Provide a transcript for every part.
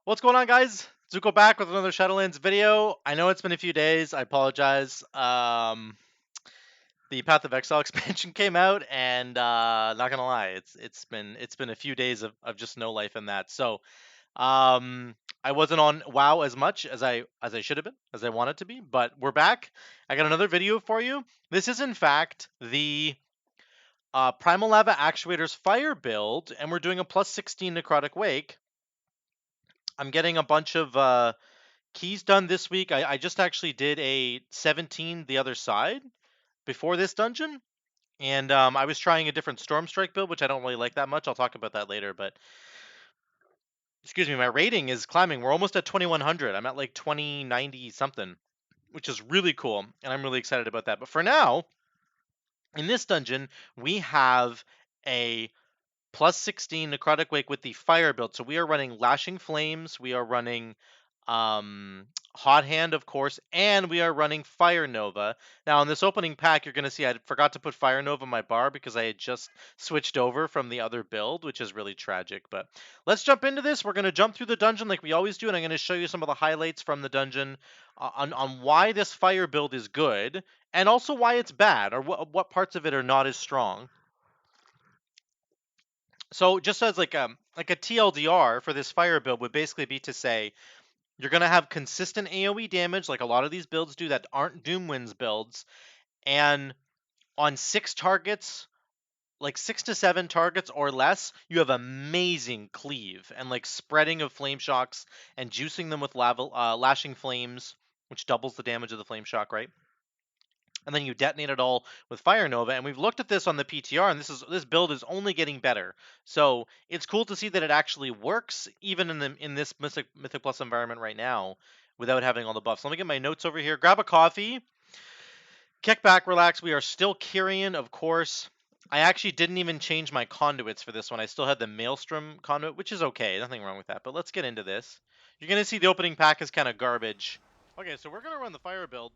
What's going on, guys? Zuko back with another Shadowlands video. I know it's been a few days. I apologize. The Path of Exile expansion came out, and not gonna lie, it's been a few days of just no life in that. So I wasn't on WoW as much as I should have been, as I wanted to be, but we're back. I got another video for you. This is in fact the Primal Lava Actuators fire build, and we're doing a plus 16 Necrotic Wake. I'm getting a bunch of keys done this week. I just actually did a 17 the other side before this dungeon. And I was trying a different Storm Strike build, which I don't really like that much. I'll talk about that later. But, excuse me, my rating is climbing. We're almost at 2100. I'm at like 2090 something, which is really cool. And I'm really excited about that. But for now, in this dungeon, we have a plus 16 Necrotic Wake with the fire build. So we are running Lashing Flames. We are running Hot Hand, of course, and we are running Fire Nova. Now, in this opening pack, you're going to see I forgot to put Fire Nova in my bar because I had just switched over from the other build, which is really tragic. But let's jump into this. We're going to jump through the dungeon like we always do, and I'm going to show you some of the highlights from the dungeon on why this fire build is good, and also why it's bad, or what parts of it are not as strong. So just as like a TLDR for this fire build would basically be to say you're going to have consistent AoE damage like a lot of these builds do that aren't Doomwinds builds, and on 6 targets, like 6 to 7 targets or less, you have amazing cleave and like spreading of flame shocks and juicing them with lashing flames, which doubles the damage of the flame shock, right? And then you detonate it all with Fire Nova. And we've looked at this on the PTR, and this build is only getting better. So it's cool to see that it actually works, even in this Mythic Plus environment right now, without having all the buffs. Let me get my notes over here. Grab a coffee. Kick back, relax. We are still Kyrian, of course. I actually didn't even change my conduits for this one. I still had the Maelstrom conduit, which is okay. Nothing wrong with that. But let's get into this. You're going to see the opening pack is kind of garbage. Okay, so we're going to run the fire build.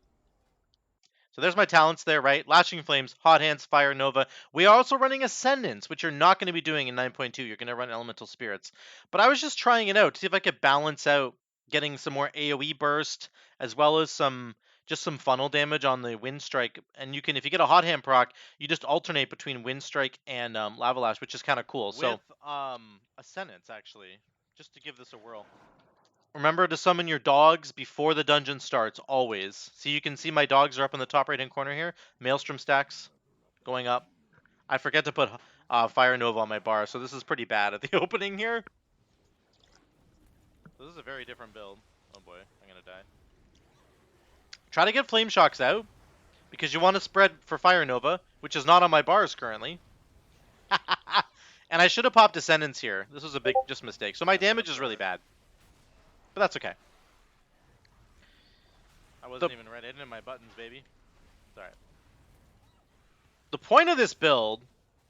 So there's my talents there, right? Lashing Flames, Hot Hands, Fire Nova. We are also running Ascendance, which you're not going to be doing in 9.2. You're going to run Elemental Spirits. But I was just trying it out to see if I could balance out getting some more AoE burst, as well as some funnel damage on the Wind Strike. And you can, if you get a Hot Hand proc, you just alternate between Wind Strike and Lava Lash, which is kind of cool. So Ascendance, actually, just to give this a whirl. Remember to summon your dogs before the dungeon starts, always. So you can see my dogs are up in the top right-hand corner here. Maelstrom stacks going up. I forget to put Fire Nova on my bar, so this is pretty bad at the opening here. So this is a very different build. Oh boy, I'm gonna die. Try to get Flame Shocks out, because you want to spread for Fire Nova, which is not on my bars currently. And I should have popped Descendants here. This was a big just mistake. So my damage is really bad. But that's okay. I wasn't even ready. I didn't have my buttons, baby. It's alright. The point of this build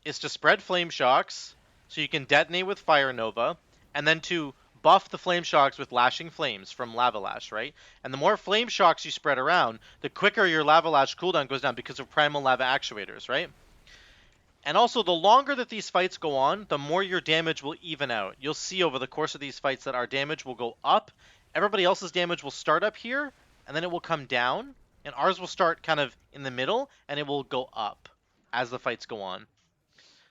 is to spread Flame Shocks, so you can detonate with Fire Nova, and then to buff the Flame Shocks with Lashing Flames from Lava Lash, right? And the more Flame Shocks you spread around, the quicker your Lava Lash cooldown goes down because of Primal Lava Actuators, right? And also, the longer that these fights go on, the more your damage will even out. You'll see over the course of these fights that our damage will go up. Everybody else's damage will start up here, and then it will come down. And ours will start kind of in the middle, and it will go up as the fights go on.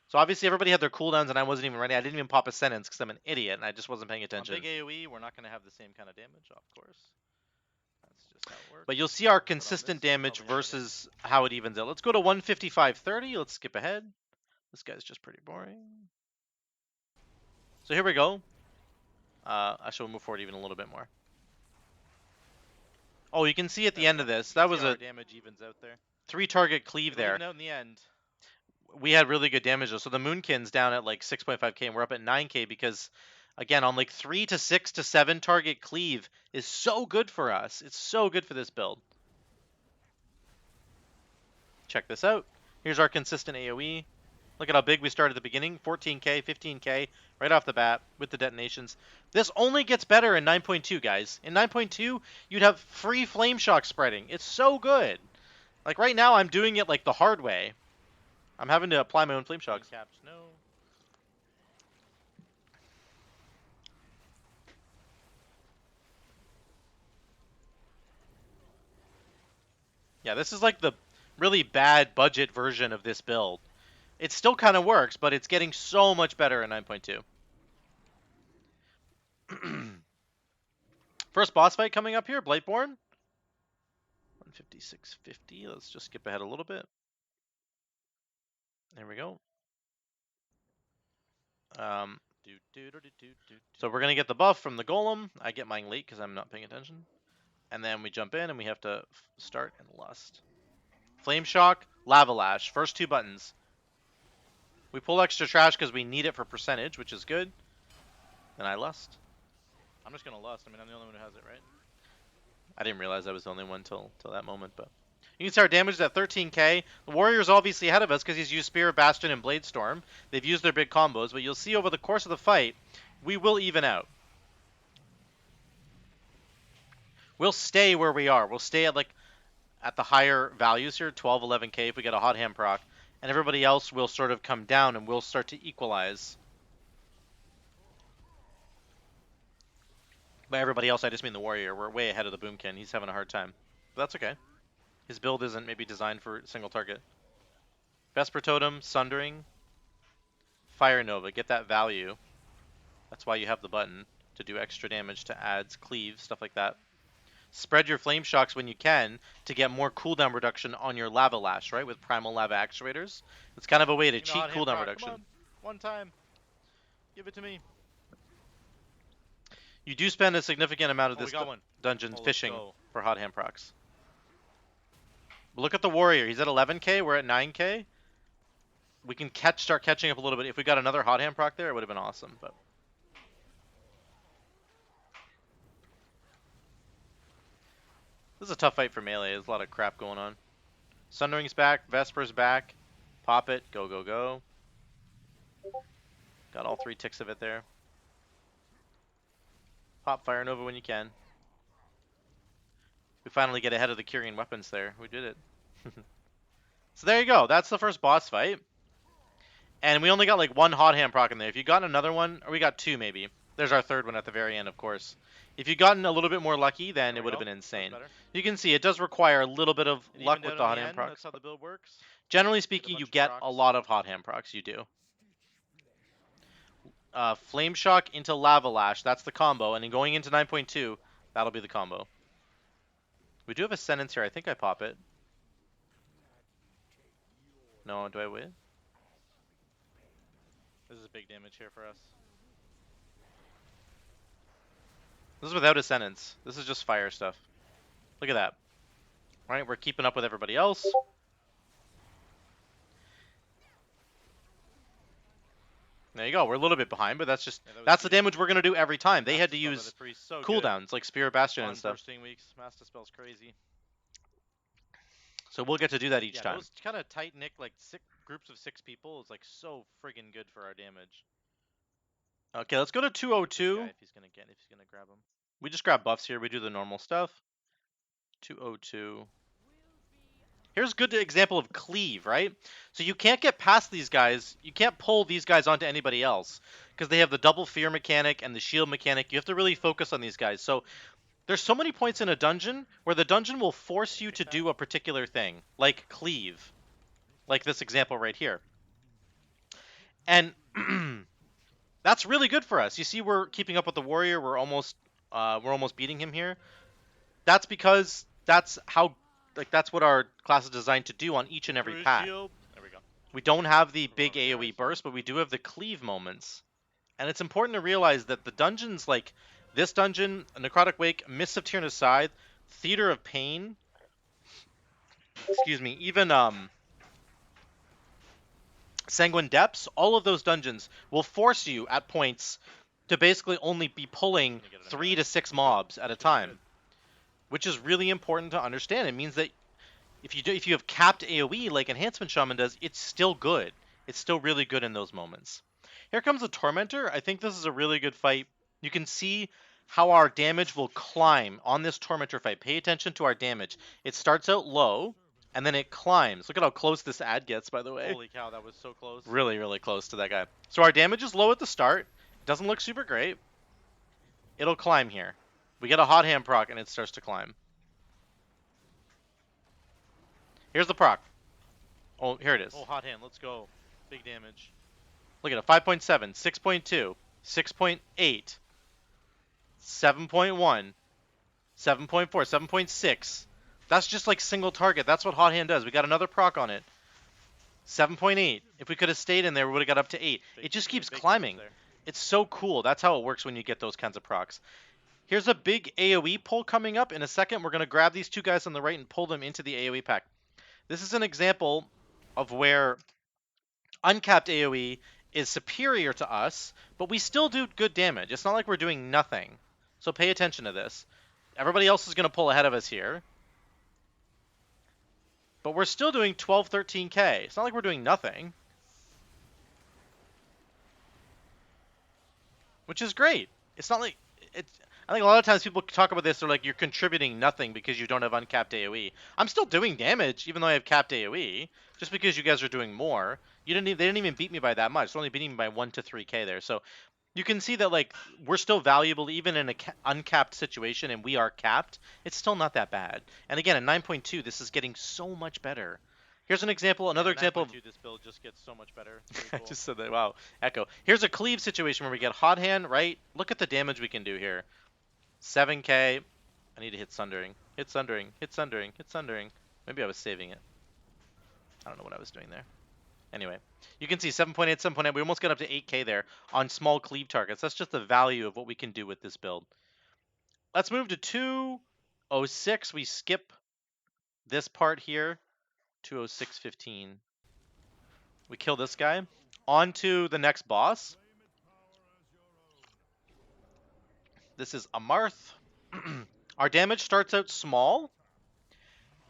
So obviously everybody had their cooldowns, and I wasn't even ready. I didn't even pop Ascendance because I'm an idiot, and I just wasn't paying attention. On big AoE, we're not going to have the same kind of damage, of course. That's just how it works. But you'll see our consistent damage versus how it evens out. Let's go to 155.30. Let's skip ahead. This guy's just pretty boring. So here we go. Actually, we'll move forward even a little bit more. Oh, you can see at the end of this, that was a damage evens out there. 3-target cleave there. Even out in the end. We had really good damage though. So the Moonkin's down at like 6.5k, and we're up at 9k because, again, on like 3 to 6 to 7 target cleave is so good for us. It's so good for this build. Check this out. Here's our consistent AoE. Look at how big we started at the beginning. 14k, 15k, right off the bat with the detonations. This only gets better in 9.2, guys. In 9.2, you'd have free Flame Shock spreading. It's so good. Like right now, I'm doing it like the hard way. I'm having to apply my own Flame Shocks. Caps, no. Yeah, this is like the really bad budget version of this build. It still kind of works, but it's getting so much better in 9.2. First boss fight coming up here, Blightborn. 156.50. Let's just skip ahead a little bit. There we go. So we're going to get the buff from the golem. I get mine late because I'm not paying attention. And then we jump in and we have to start and lust. Flame Shock, Lava Lash. First two buttons. We pull extra trash because we need it for percentage, which is good. Then I lust. I'm just going to lust. I mean, I'm the only one who has it, right? I didn't realize I was the only one till that moment, but... You can see our damage is at 13k. The Warrior's obviously ahead of us because he's used Spear, Bastion, and Blade Storm. They've used their big combos, but you'll see over the course of the fight, we will even out. We'll stay where we are. We'll stay at at the higher values here, 12, 11k if we get a hot hand proc. And everybody else will sort of come down and we'll start to equalize. By everybody else, I just mean the Warrior. We're way ahead of the Boomkin. He's having a hard time. But that's okay. His build isn't maybe designed for single target. Vesper Totem, Sundering, Fire Nova. Get that value. That's why you have the button, to do extra damage to adds, cleave, stuff like that. Spread your Flame Shocks when you can to get more cooldown reduction on your Lava Lash, right? With Primal Lava Actuators. It's kind of a way to cheat cooldown reduction. Come on. One time. Give it to me. You do spend a significant amount of this dungeon fishing for hot hand procs. Look at the Warrior. He's at 11k. We're at 9k. We can start catching up a little bit. If we got another hot hand proc there, it would have been awesome. But this is a tough fight for melee. There's a lot of crap going on. Sundering's back. Vesper's back. Pop it. Go, go, go. Got all three ticks of it there. Pop Fire Nova when you can. We finally get ahead of the Kyrian weapons there. We did it. So there you go. That's the first boss fight. And we only got like one hot hand proc in there. If you got another one, or we got two maybe. There's our third one at the very end, of course. If you'd gotten a little bit more lucky, then it would have been insane. You can see it does require a little bit of luck with the hot hand procs. That's how the build works. Generally speaking, you get a lot of hot hand procs. You do. Flame Shock into Lava Lash. That's the combo. And then going into 9.2, that'll be the combo. We do have a sentence here. I think I pop it. No, do I win? This is big damage here for us. This is without a sentence. This is just fire stuff. Look at that. Alright, we're keeping up with everybody else. There you go. We're a little bit behind, but that's just that's the damage we're gonna do every time. They had to use cooldowns like Spear, Bastion, and stuff. Weeks. Master spell's crazy. So we'll get to do that each time. Those kind of tight knit, like groups of 6 people is like so friggin' good for our damage. Okay, let's go to 202. If he's gonna grab him. We just grab buffs here. We do the normal stuff. 202. Here's a good example of cleave, right? So you can't get past these guys. You can't pull these guys onto anybody else because they have the double fear mechanic and the shield mechanic. You have to really focus on these guys. So there's so many points in a dungeon where the dungeon will force you to do a particular thing, like cleave, like this example right here. And that's really good for us. You see, we're keeping up with the Warrior. We're almost beating him here. That's because that's how. That's what our class is designed to do on each and every path. There we go. We don't have the big AoE burst, but we do have the cleave moments. And it's important to realize that the dungeons like this dungeon, Necrotic Wake, Mists of Tyrannus Scythe, Theater of Pain, excuse me, even Sanguine Depths, all of those dungeons will force you at points to basically only be pulling 3 to 6 mobs at a time. Which is really important to understand. It means that if you have capped AoE like Enhancement Shaman does, it's still good. It's still really good in those moments. Here comes the Tormentor. I think this is a really good fight. You can see how our damage will climb on this Tormentor fight. Pay attention to our damage. It starts out low, and then it climbs. Look at how close this ad gets, by the way. Holy cow, that was so close. Really, really close to that guy. So our damage is low at the start. It doesn't look super great. It'll climb here. We get a hot hand proc and it starts to climb. Here's the proc. Oh, here it is. Oh, hot hand. Let's go. Big damage. Look at it. 5.7, 6.2, 6.8, 7.1, 7.4, 7.6. That's just like single target. That's what hot hand does. We got another proc on it. 7.8. If we could have stayed in there, we would have got up to 8. It just keeps climbing. It's so cool. That's how it works when you get those kinds of procs. Here's a big AoE pull coming up. In a second, we're going to grab these two guys on the right and pull them into the AoE pack. This is an example of where uncapped AoE is superior to us, but we still do good damage. It's not like we're doing nothing. So pay attention to this. Everybody else is going to pull ahead of us here. But we're still doing 12, 13k. It's not like we're doing nothing. Which is great. It's not like... I think a lot of times people talk about this, they're like, you're contributing nothing because you don't have uncapped AoE. I'm still doing damage, even though I have capped AoE, just because you guys are doing more. They didn't even beat me by that much. They're only beating me by 1 to 3k there. So you can see that like we're still valuable even in an uncapped situation, and we are capped. It's still not that bad. And again, at 9.2, this is getting so much better. Here's an example, another example of... This build just gets so much better. Cool. I just said that, wow, echo. Here's a cleave situation where we get hot hand, right? Look at the damage we can do here. 7k. I need to hit Sundering. Hit Sundering. Hit Sundering. Hit Sundering. Maybe I was saving it. I don't know what I was doing there. Anyway, you can see 7.8, 7.8. We almost got up to 8k there on small cleave targets. That's just the value of what we can do with this build. Let's move to 206. We skip this part here. 206.15. We kill this guy. On to the next boss. This is Amarth. Our damage starts out small,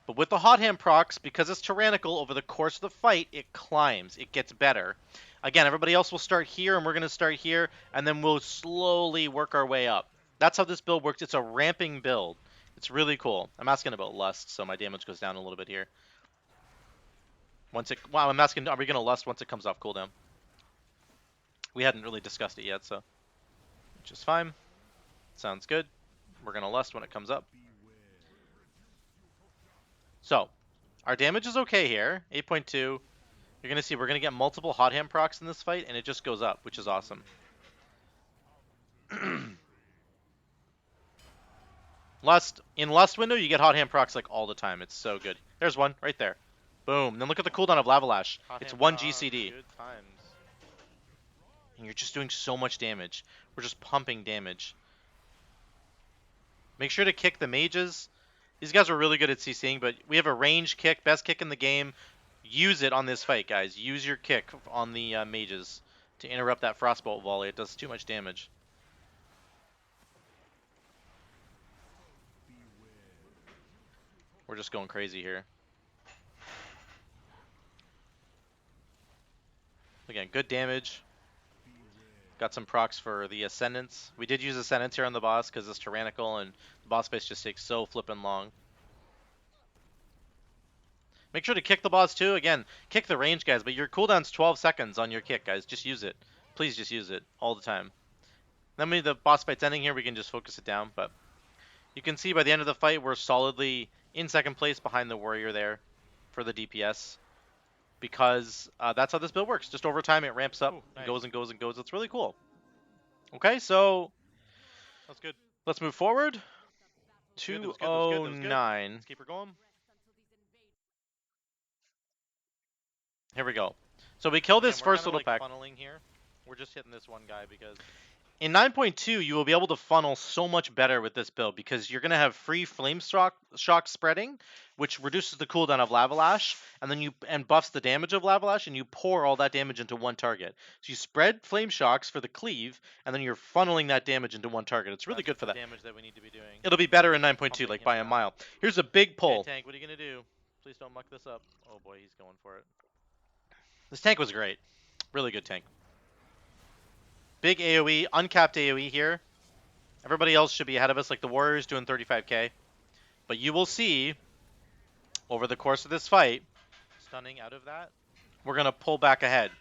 but with the hot hand procs, because it's tyrannical, over the course of the fight, it climbs. It gets better. Again, everybody else will start here, and we're going to start here, and then we'll slowly work our way up. That's how this build works. It's a ramping build. It's really cool. I'm asking about Lust, so my damage goes down a little bit here. Wow, I'm asking, are we going to Lust once it comes off cooldown? We hadn't really discussed it yet, so... which is fine. Sounds good. We're going to Lust when it comes up. So, our damage is okay here. 8.2. You're going to see we're going to get multiple hot hand procs in this fight, and it just goes up, which is awesome. In Lust window, you get hot hand procs like all the time. It's so good. There's one right there. Boom. And then look at the cooldown of Lava Lash. It's 1 GCD. Good times. And you're just doing so much damage. We're just pumping damage. Make sure to kick the mages. These guys are really good at CCing, but we have a range kick, best kick in the game. Use it on this fight, guys. Use your kick on the mages to interrupt that Frostbolt volley. It does too much damage. We're just going crazy here. Again, good damage. Got some procs for the Ascendants. We did use Ascendants here on the boss because it's tyrannical and the boss face just takes so flippin' long. Make sure to kick the boss too. Again, kick the range, guys, but your cooldown's 12 seconds on your kick, guys. Just use it. Please just use it all the time. Then when the boss fight's ending here, we can just focus it down. But you can see by the end of the fight, we're solidly in second place behind the warrior there for the DPS. Because that's how this build works. Just over time, it ramps up, nice. Goes and goes and goes. It's really cool. Okay, so that's good. Let's move forward. 209. Let's keep her going. Here we go. So we kill this first little pack. Funneling here. We're just hitting this one guy because in 9.2 you will be able to funnel so much better with this build because you're going to have free flame shock spreading, which reduces the cooldown of Lava Lash, and then buffs the damage of Lava Lash, and you pour all that damage into one target. So you spread flame shocks for the cleave, and then you're funneling that damage into one target. It's really good for that. Damage that we need to be doing. It'll be better in 9.2, like by a mile. Here's a big pull. Hey, tank, what are you going to do? Please don't muck this up. Oh boy, he's going for it. This tank was great. Really good tank. Big AoE, uncapped AoE here. Everybody else should be ahead of us, like the Warriors doing 35k. But you will see, over the course of this fight, stunning out of that, we're going to pull back ahead.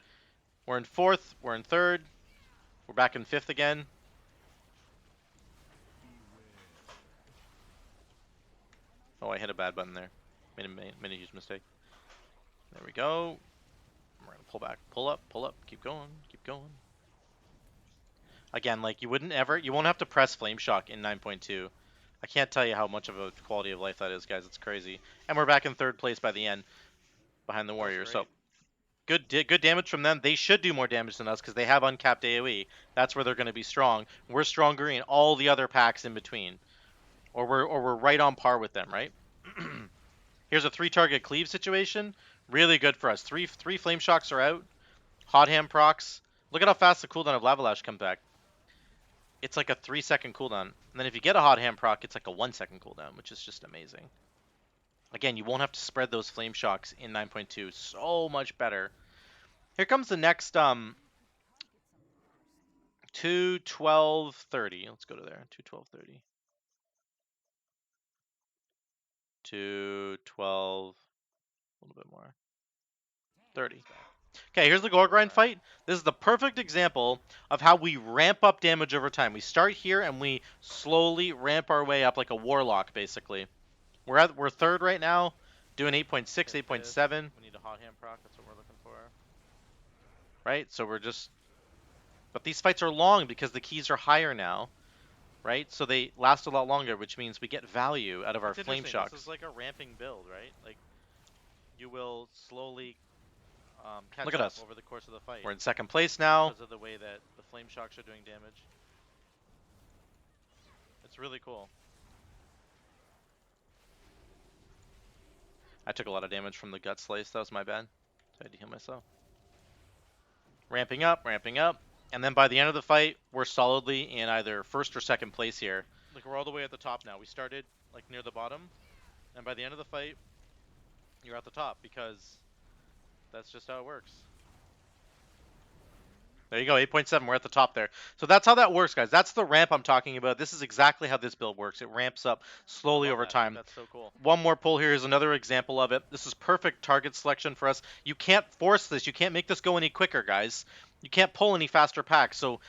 We're in 4th, we're in 3rd, we're back in 5th again. Oh, I hit a bad button there. Made a huge mistake. There we go. We're gonna pull back, pull up, keep going, keep going. Again, like you won't have to press Flame Shock in 9.2. I can't tell you how much of a quality of life that is, guys. It's crazy. And we're back in 3rd place by the end, behind the Warrior. So good damage from them. They should do more damage than us because they have uncapped AoE. That's where they're going to be strong. We're stronger in all the other packs in between, or we're right on par with them, right? Here's a 3-target cleave situation. Really good for us. Three Flame Shocks are out. Hot Hand procs. Look at how fast the cooldown of Lava Lash comes back. It's like a 3-second cooldown. And then if you get a Hot Hand proc, it's like a 1-second cooldown, which is just amazing. Again, you won't have to spread those Flame Shocks in 9.2. So much better. Here comes the next 2:12:30. Let's go to there. 2:12:30. 2:12. A little bit more. 30. Okay, here's the Gore Grind fight. This is the perfect example of how we ramp up damage over time. We start here and we slowly ramp our way up like a warlock, basically. We're 3rd right now, doing 8.6, 8.7. We need a Hot Hand proc. That's what we're looking for. Right? So we're just... But these fights are long because the keys are higher now. Right? So they last a lot longer, which means we get value out of our Flame Shocks. This is like a ramping build, right? Like, you will slowly catch up over the course of the fight. We're in 2nd place now. Because of the way that the Flame Shocks are doing damage. It's really cool. I took a lot of damage from the Gut Slice. That was my bad. So I had to heal myself. Ramping up, ramping up. And then by the end of the fight, we're solidly in either 1st or 2nd place here. Like, we're all the way at the top now. We started, like, near the bottom. And by the end of the fight, you're at the top because that's just how it works. There you go, 8.7. We're at the top there. So that's how that works, guys. That's the ramp I'm talking about. This is exactly how this build works. It ramps up slowly over time. That's so cool. One more pull here is another example of it. This is perfect target selection for us. You can't force this. You can't make this go any quicker, guys. You can't pull any faster packs. So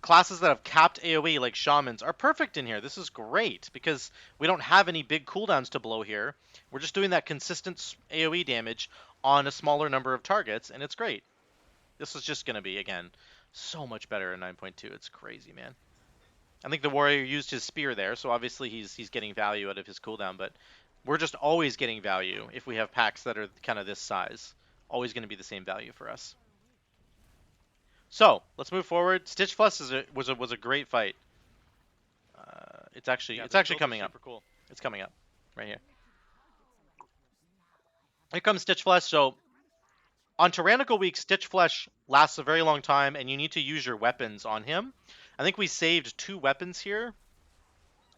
classes that have capped AoE like Shamans are perfect in here. This is great because we don't have any big cooldowns to blow here. We're just doing that consistent AoE damage on a smaller number of targets, and it's great. This is just going to be, again, so much better in 9.2. It's crazy, man. I think the Warrior used his spear there, so obviously he's getting value out of his cooldown, but we're just always getting value if we have packs that are kind of this size. Always going to be the same value for us. So, let's move forward. Stitch Flush was a great fight. It's actually coming up. Super cool. It's coming up right here. Here comes Stitch Flush. So, on Tyrannical Week, Stitch Flesh lasts a very long time, and you need to use your weapons on him. I think we saved 2 weapons here.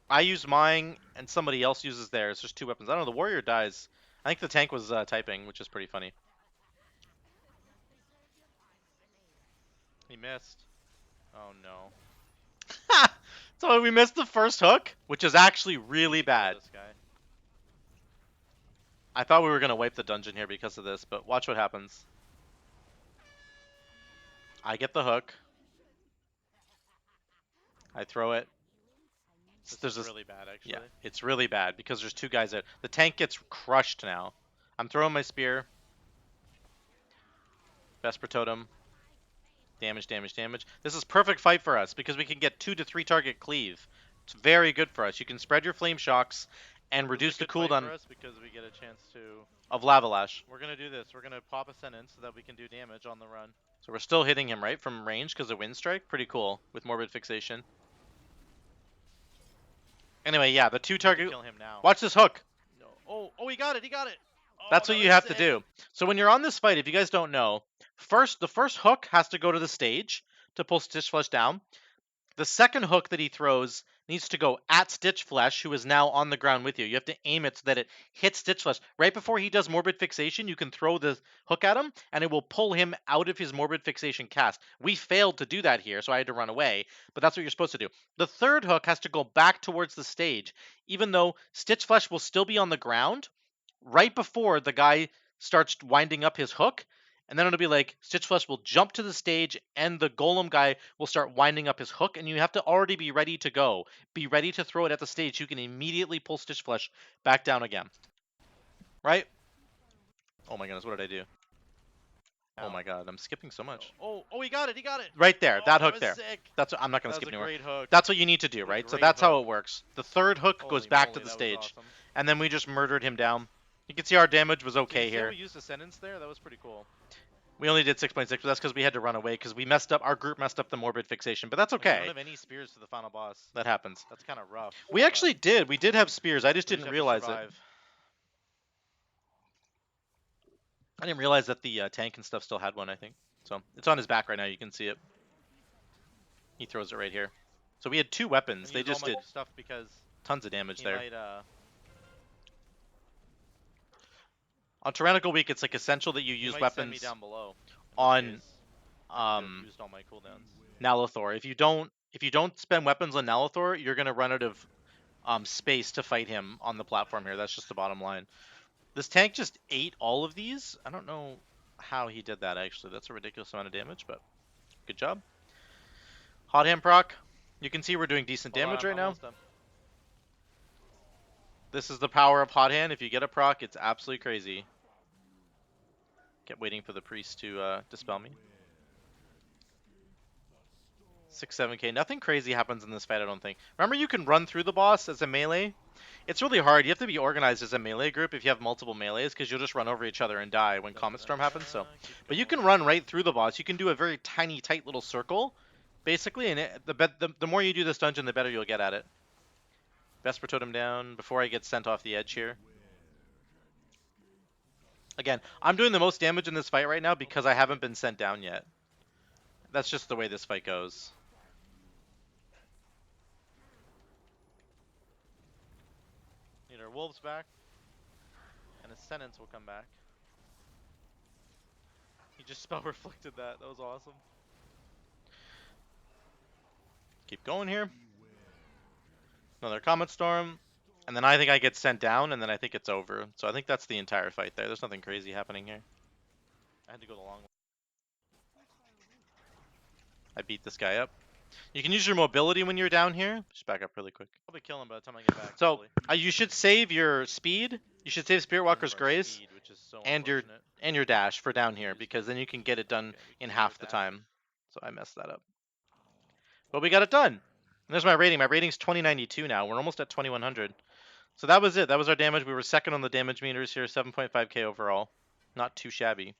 I used mine, and somebody else uses theirs. There's 2 weapons. I don't know, the Warrior dies. I think the tank was typing, which is pretty funny. He missed. Oh, no. So we missed the first hook, which is actually really bad. This guy. I thought we were going to wipe the dungeon here because of this, but watch what happens. I get the hook. I throw it. This is really bad, actually. Yeah, it's really bad because there's 2 guys out. The tank gets crushed now. I'm throwing my spear. Vesper Totem. Damage, damage, damage. This is perfect fight for us because we can get 2 to 3 target cleave. It's very good for us. You can spread your Flame Shocks and reduce the cooldown for us because we get a chance of Lava Lash. We're going to do this. We're going to pop Ascendant so that we can do damage on the run. So we're still hitting him, right, from range because of Wind Strike. Pretty cool with Morbid Fixation. Anyway, yeah, the 2 target... Kill him now. Watch this hook. No. Oh, he got it. He got it. Oh, that's what you have to do. So when you're on this fight, if you guys don't know, the first hook has to go to the stage to pull Stitch Flesh down. The second hook that he throws needs to go at Stitch Flesh, who is now on the ground with you. You have to aim it so that it hits Stitch Flesh. Right before he does Morbid Fixation, you can throw the hook at him, and it will pull him out of his Morbid Fixation cast. We failed to do that here, so I had to run away, but that's what you're supposed to do. The third hook has to go back towards the stage, even though Stitch Flesh will still be on the ground right before the guy starts winding up his hook. And then it'll be like, Stitch Flesh will jump to the stage, and the Golem guy will start winding up his hook, and you have to already be ready to go. Be ready to throw it at the stage. You can immediately pull Stitch Flesh back down again. right? Oh my goodness, what did I do? Ow. Oh my god, I'm skipping so much. Oh, he got it. He got it. Right there, Oh, that that hook was there. sick. That's what, I'm not gonna That skip was a anymore. great hook. That's what you need to do, What a right? So great that's how hook. it works. The third hook goes Holy back to moly, the that was stage, awesome. and then we just murdered him down. You can see our damage was Did you okay see how here. we used Ascendance there? That was pretty cool. We only did 6.6, but that's because we had to run away because we messed up. Our group messed up the morbid fixation, but that's Okay, we don't okay. have any spears to the final boss. That happens. That's kind of rough. We actually did. We did have spears. I just We just didn't have to realize it. survive. I didn't realize that the tank and stuff still had one, I think. So it's on his back right now. You can see it. He throws it right here. So we had 2 weapons. They just did stuff because tons of damage he there. might On Tyrannical Week, it's like essential that you he use might weapons send me down below. on Used all my cooldowns. Nalathor. If you don't spend weapons on Nalathor, you're gonna run out of space to fight him on the platform here. That's just the bottom line. This tank just ate all of these. I don't know how he did that, actually. That's a ridiculous amount of damage, but good job. Hot hand proc. You can see we're doing decent damage right now. This is the power of hot hand. If you get a proc, it's absolutely crazy. Kept waiting for the priest to dispel me. 6-7k. Nothing crazy happens in this fight, I don't think. Remember, you can run through the boss as a melee. It's really hard. You have to be organized as a melee group if you have multiple melees, because you'll just run over each other and die when Comet Storm happens. So, but you can run right through the boss. You can do a very tiny, tight little circle, basically, and the more you do this dungeon, the better you'll get at it. Vesper Totem down before I get sent off the edge here. Again, I'm doing the most damage in this fight right now because I haven't been sent down yet. That's just the way this fight goes. Need our wolves back, and Ascendance will come back. He just spell reflected that. That was awesome. Keep going here. Another Comet Storm. And then I think I get sent down, and then I think it's over. So I think that's the entire fight there. There's nothing crazy happening here. I had to go the long way. I beat this guy up. You can use your mobility when you're down here. Just back up really quick. Probably kill him by the time I get back. So you should save your speed. You should save Spirit Walker's Grace speed, which is so and your dash for down here, because then you can get it done in half the time. So I messed that up. But we got it done. And there's my rating. My rating's 2092 now. We're almost at 2100. So that was it. That was our damage. We were second on the damage meters here, 7.5k overall. Not too shabby.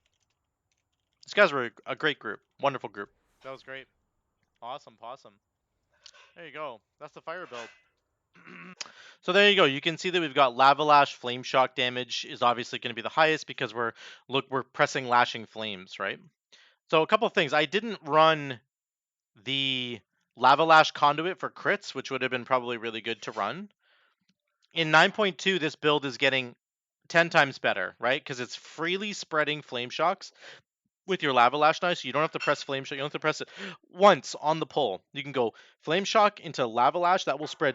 These guys were a great group. Wonderful group. That was great. Awesome, possum. There you go. That's the fire build. So there you go. You can see that we've got Lava Lash. Flame Shock damage is obviously going to be the highest because we're pressing Lashing Flames, right? So a couple of things. I didn't run the Lava Lash Conduit for crits, which would have been probably really good to run. In 9.2, this build is getting 10 times better, right? Because it's freely spreading Flame Shocks with your Lava Lash knife, so you don't have to press Flame Shock. You don't have to press it once on the pull. You can go Flame Shock into Lava Lash. That will spread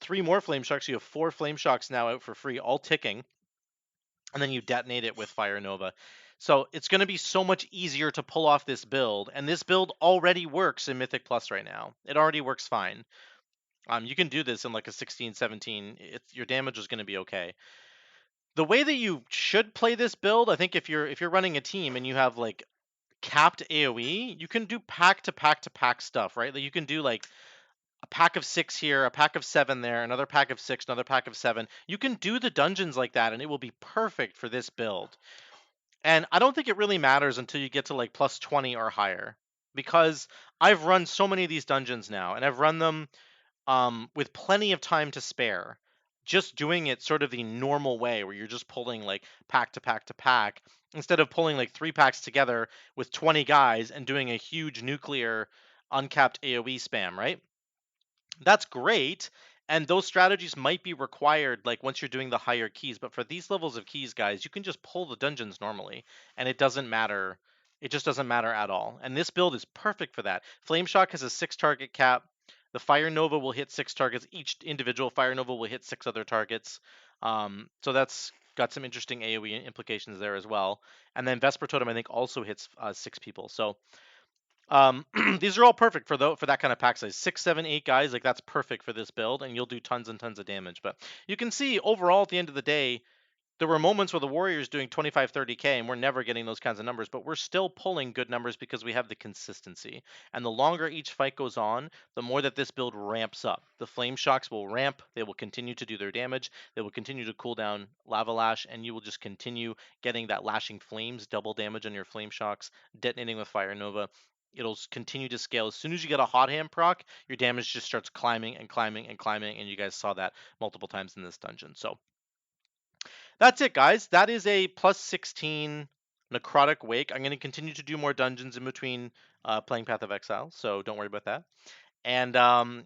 3 more Flame Shocks. So you have 4 Flame Shocks now out for free, all ticking. And then you detonate it with Fire Nova. So it's going to be so much easier to pull off this build. And this build already works in Mythic Plus right now. It already works fine. You can do this in like a 16, 17. Your damage is going to be okay. The way that you should play this build, I think if you're running a team and you have like capped AoE, you can do pack to pack to pack stuff, right? Like you can do like a pack of 6 here, a pack of 7 there, another pack of 6, another pack of 7. You can do the dungeons like that, and it will be perfect for this build. And I don't think it really matters until you get to like plus 20 or higher, because I've run so many of these dungeons now, and I've run them with plenty of time to spare. Just doing it sort of the normal way, where you're just pulling like pack to pack to pack, instead of pulling like 3 packs together with 20 guys and doing a huge nuclear uncapped AoE spam, right? That's great, and those strategies might be required like once you're doing the higher keys, but for these levels of keys, guys, you can just pull the dungeons normally, and it doesn't matter. It just doesn't matter at all. And this build is perfect for that. Flame Shock has a 6 target cap. The Fire Nova will hit 6 targets. Each individual Fire Nova will hit 6 other targets. So that's got some interesting AoE implications there as well. And then Vesper Totem, I think, also hits 6 people. So these are all perfect for that kind of pack size. 6, 7, 8 guys, like that's perfect for this build, and you'll do tons and tons of damage. But you can see overall at the end of the day, There were moments where the Warriors doing 25, 30K, and we're never getting those kinds of numbers, but we're still pulling good numbers because we have the consistency. And the longer each fight goes on, the more that this build ramps up. The Flame Shocks will ramp, they will continue to do their damage, they will continue to cool down Lava Lash, and you will just continue getting that Lashing Flames, double damage on your Flame Shocks, detonating with Fire Nova. It'll continue to scale. As soon as you get a Hot Hand proc, your damage just starts climbing and climbing and climbing, and you guys saw that multiple times in this dungeon. So that's it, guys. That is a plus 16 Necrotic Wake. I'm going to continue to do more dungeons in between playing Path of Exile, so don't worry about that. And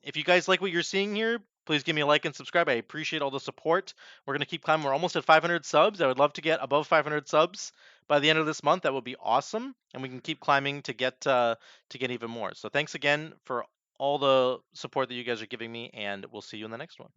if you guys like what you're seeing here, please give me a like and subscribe. I appreciate all the support. We're going to keep climbing. We're almost at 500 subs. I would love to get above 500 subs by the end of this month. That would be awesome, and we can keep climbing to get even more. So thanks again for all the support that you guys are giving me, and we'll see you in the next one.